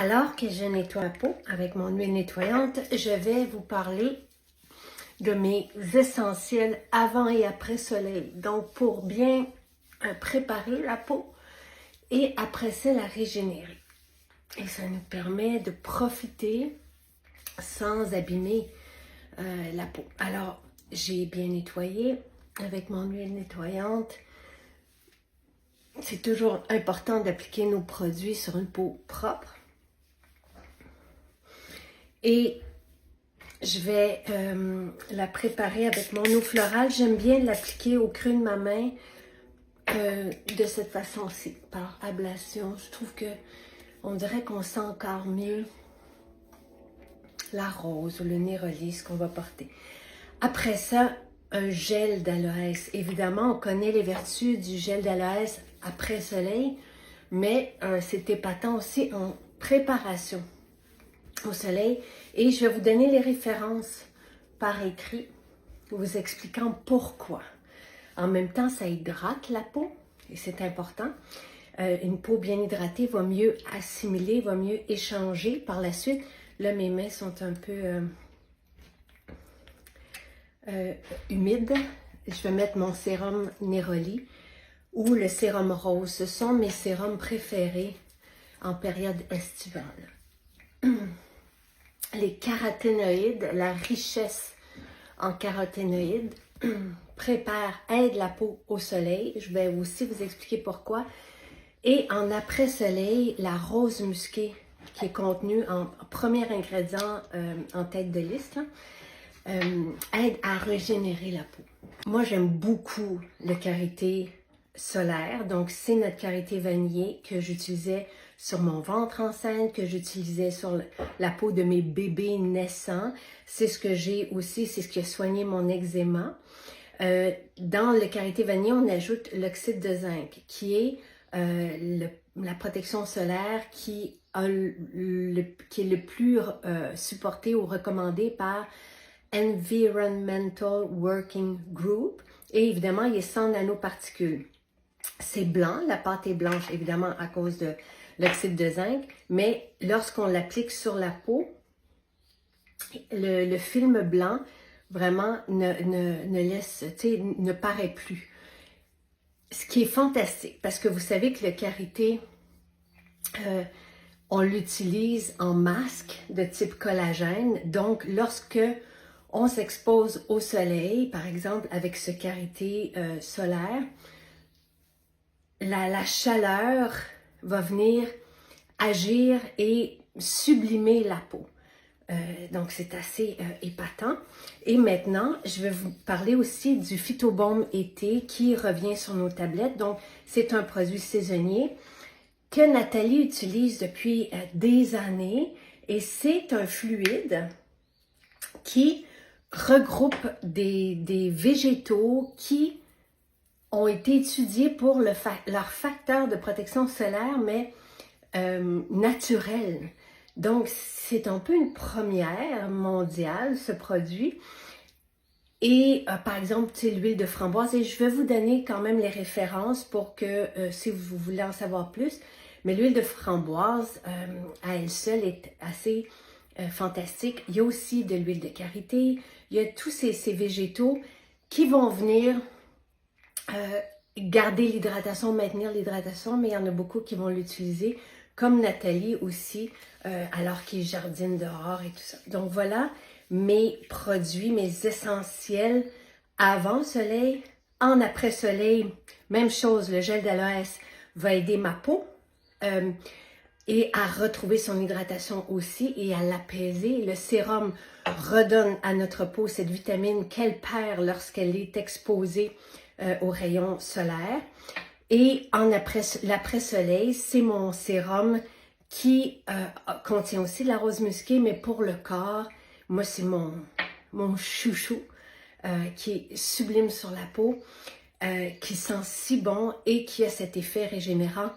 Alors que je nettoie ma peau avec mon huile nettoyante, je vais vous parler de mes essentiels avant et après soleil. Donc, pour bien préparer la peau et après ça, la régénérer. Et ça nous permet de profiter sans abîmer la peau. Alors, j'ai bien nettoyé avec mon huile nettoyante. C'est toujours important d'appliquer nos produits sur une peau propre. Et je vais la préparer avec mon eau florale. J'aime bien l'appliquer au creux de ma main de cette façon-ci, par ablation. Je trouve que on dirait qu'on sent encore mieux la rose ou le nérolis qu'on va porter. Après ça, un gel d'aloès. Évidemment, on connaît les vertus du gel d'aloès après soleil, mais c'est épatant aussi en préparation au soleil. Et je vais vous donner les références par écrit, vous expliquant pourquoi. En même temps, ça hydrate la peau, et c'est important. Une peau bien hydratée va mieux assimiler, va mieux échanger par la suite. Là, mes mains sont un peu humides. Je vais mettre mon sérum Neroli ou le sérum rose. Ce sont mes sérums préférés en période estivale. Les caroténoïdes, la richesse en caroténoïdes aide la peau au soleil. Je vais aussi vous expliquer pourquoi. Et en après-soleil, la rose musquée qui est contenue en premier ingrédient en tête de liste aide à régénérer la peau. Moi, j'aime beaucoup le karité solaire. Donc, c'est notre karité vanillé que j'utilisais sur mon ventre enceinte, que j'utilisais sur la peau de mes bébés naissants. C'est ce que j'ai aussi, c'est ce qui a soigné mon eczéma. Dans le karité vanillé, on ajoute l'oxyde de zinc, qui est la protection solaire qui est le plus supporté ou recommandé par Environmental Working Group. Et évidemment, il est sans nanoparticules. C'est blanc, la pâte est blanche évidemment à cause de l'oxyde de zinc, mais lorsqu'on l'applique sur la peau, le film blanc vraiment ne paraît plus. Ce qui est fantastique, parce que vous savez que le karité, on l'utilise en masque de type collagène. Donc, lorsque on s'expose au soleil, par exemple avec ce karité solaire, la chaleur va venir agir et sublimer la peau. Donc, c'est assez épatant. Et maintenant, je vais vous parler aussi du Phytobaume été qui revient sur nos tablettes. Donc, c'est un produit saisonnier que Nathalie utilise depuis des années. Et c'est un fluide qui regroupe des végétaux qui ont été étudiés pour leur facteur de protection solaire, mais naturel. Donc, c'est un peu une première mondiale, ce produit. Et par exemple, l'huile de framboise. Et je vais vous donner quand même les références pour que, si vous voulez en savoir plus. Mais l'huile de framboise, à elle seule, est assez fantastique. Il y a aussi de l'huile de karité. Il y a tous ces végétaux qui vont venir garder l'hydratation, maintenir l'hydratation, mais il y en a beaucoup qui vont l'utiliser, comme Nathalie aussi, alors qu'il jardine dehors et tout ça. Donc voilà mes produits, mes essentiels avant soleil, en après soleil. Même chose, le gel d'aloès va aider ma peau et à retrouver son hydratation aussi et à l'apaiser. Le sérum redonne à notre peau cette vitamine qu'elle perd lorsqu'elle est exposée aux rayons solaires. Et l'après-soleil, c'est mon sérum qui contient aussi de la rose musquée, mais pour le corps, moi c'est mon chouchou qui est sublime sur la peau, qui sent si bon et qui a cet effet régénérant